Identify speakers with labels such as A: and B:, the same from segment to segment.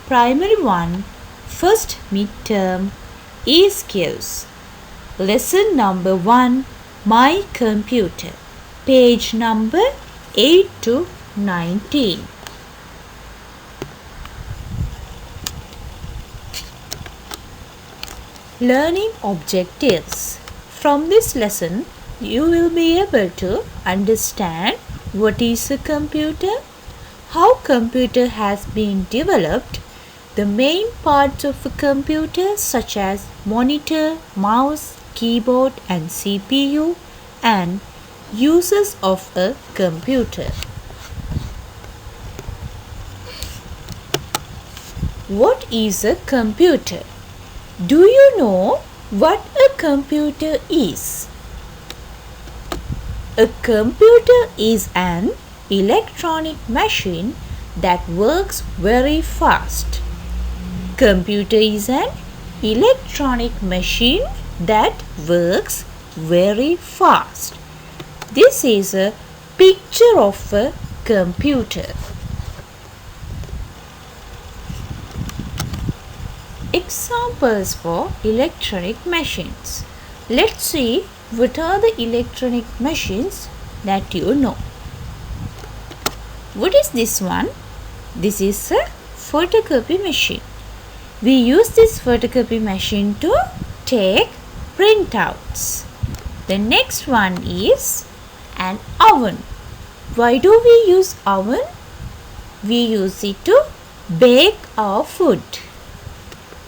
A: Primary 1 First Midterm E-Skills. Lesson number 1 My Computer. Page number 8 to 19. Learning objectives. From this lesson, you will be able to understand what is a computer, how computer has been developed, the main parts of a computer such as monitor, mouse, keyboard and CPU, and uses of a computer. What is a computer? Do you know what a computer is? A computer is an electronic machine that works very fast. Computer is an electronic machine that works very fast. This is a picture of a computer. Examples for electronic machines. Let's see what are the electronic machines that you know. What is this one? This is a photocopy machine. We use this photocopy machine to take printouts. The next one is an oven. Why do we use oven? We use it to bake our food.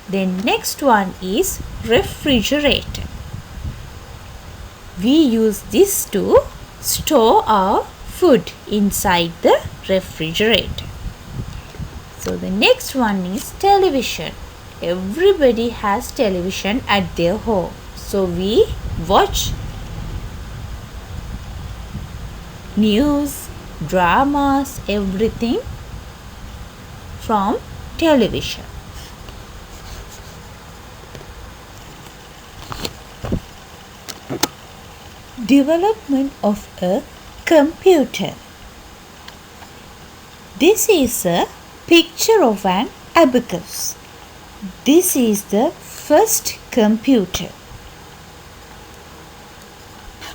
A: The next one is refrigerator. We use this to store our food inside the refrigerator. So the next one is television. Everybody has television at their home. So we watch news, dramas, everything from television. Development of a computer. This is a picture of an abacus. This is the first computer.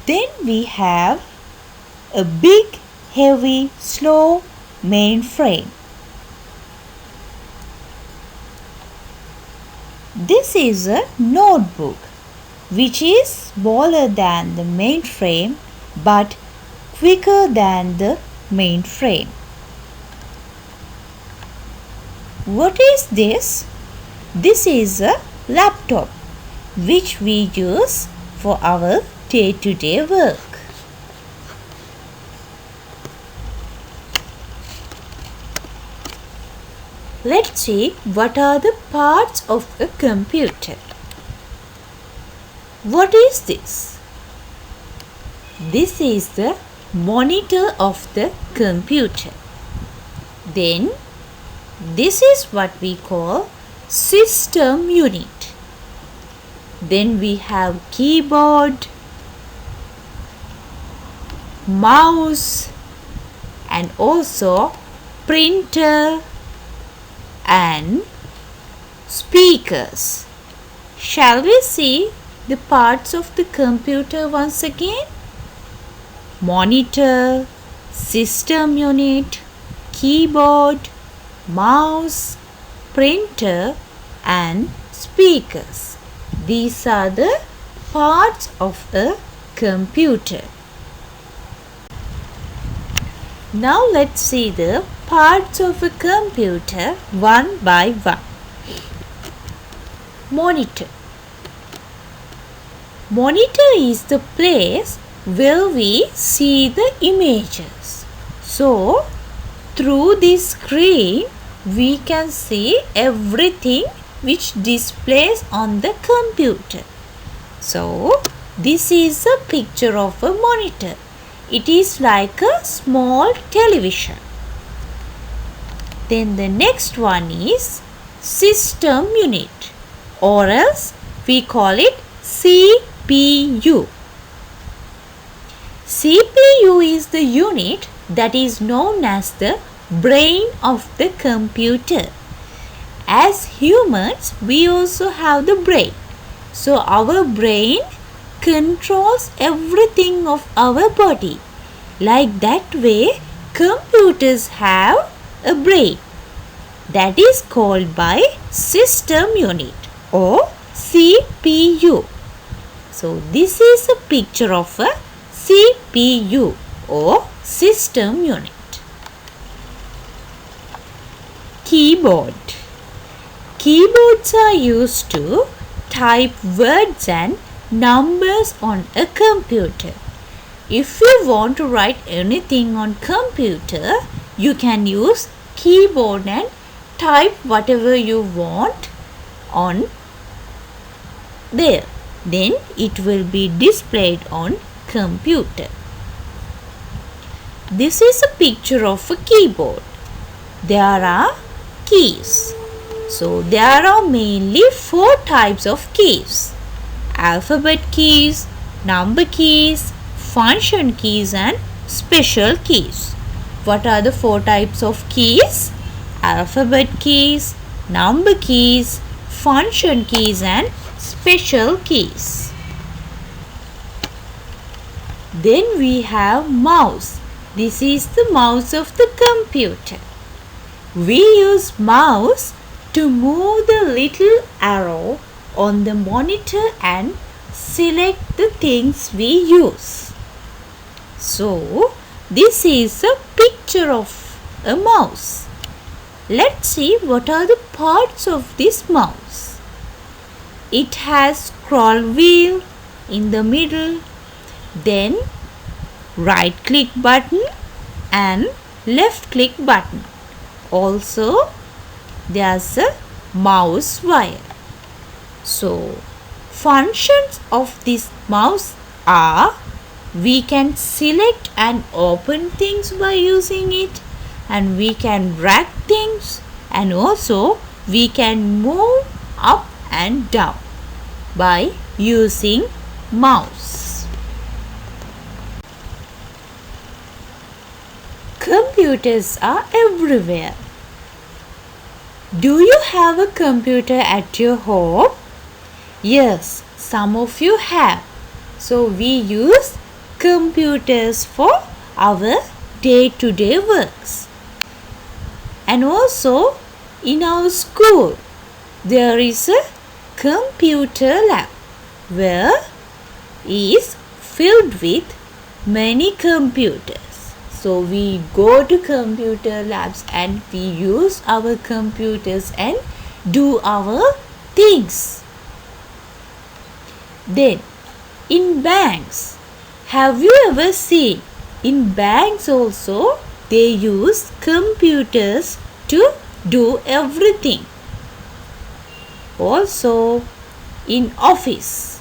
A: Then we have a big, heavy, slow mainframe. This is a notebook, which is smaller than the mainframe but quicker than the mainframe. What is this? This is a laptop which we use for our day-to-day work. Let's see what are the parts of a computer. What is this? This is the monitor of the computer. Then this is what we call system unit. Then we have keyboard, mouse and also printer and speakers. Shall we see the parts of the computer once again? Monitor, system unit, keyboard, mouse, printer and speakers. These are the parts of a computer. Now let's see the parts of a computer one by one. Monitor. Monitor is the place where we see the images. So, through this screen, we can see everything which displays on the computer. So, this is a picture of a monitor. It is like a small television. Then the next one is system unit, or else we call it CPU. CPU is the unit that is known as the brain of the computer. As humans, we also have the brain. So our brain controls everything of our body. Like that way, computers have a brain. That is called by system unit or CPU. So this is a picture of a CPU or system unit. Keyboard. Keyboards are used to type words and numbers on a computer. If you want to write anything on computer, you can use keyboard and type whatever you want on there. Then it will be displayed on computer. This is a picture of a keyboard. There are keys. So there are mainly 4 types of keys: alphabet keys, number keys, function keys and special keys. What are the 4 types of keys? Alphabet keys, number keys, function keys and special keys. Then we have mouse. This is the mouse of the computer. We use mouse to move the little arrow on the monitor and select the things we use. So, this is a picture of a mouse. Let's see what are the parts of this mouse. It has scroll wheel in the middle, then right click button and left click button. Also, there's a mouse wire. So, functions of this mouse are: we can select and open things by using it, and we can drag things, and also we can move up and down by using mouse. Computers are everywhere. Do you have a computer at your home? Yes, some of you have. So we use computers for our day-to-day works. And also in our school there is a computer lab where is filled with many computers. So we go to computer labs and we use our computers and do our things. Then in banks, have you ever seen, in banks also they use computers to do everything. Also in office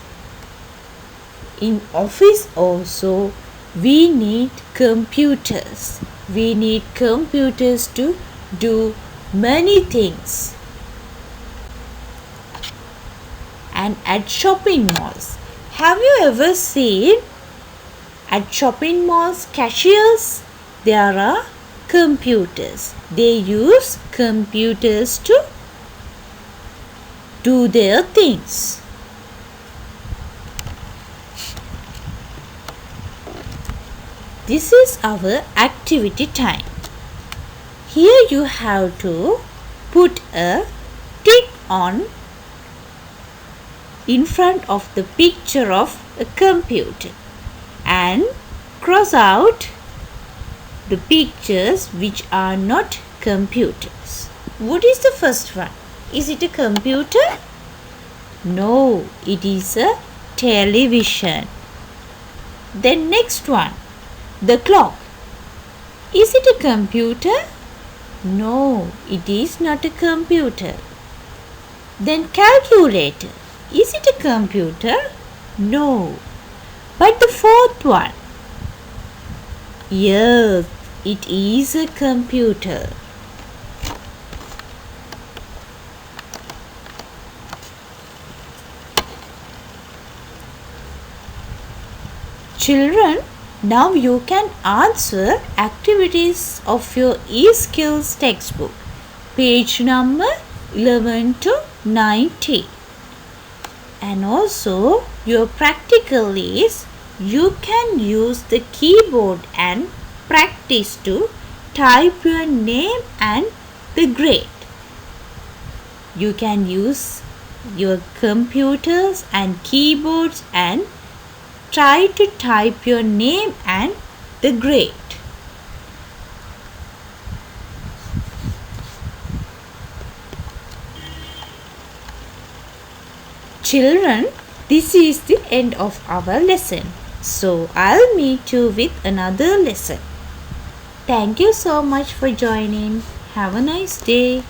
A: also we need computers. We need computers to do many things. And at shopping malls, have you ever seen at shopping malls cashiers? There are computers. They use computers to do their things. This is our activity time. Here you have to put a tick on in front of the picture of a computer and cross out the pictures which are not computers. What is the first one? Is it a computer? No, it is a television. Then next one, the clock. Is it a computer? No, it is not a computer. Then calculator. Is it a computer? No. But the fourth one. Yes, it is a computer. Children, now you can answer activities of your eSkills textbook. Page number 11 to 19. And also your practical is you can use the keyboard and practice to type your name and the grade. You can use your computers and keyboards and try to type your name and the grade. Children, this is the end of our lesson. So I'll meet you with another lesson. Thank you so much for joining. Have a nice day.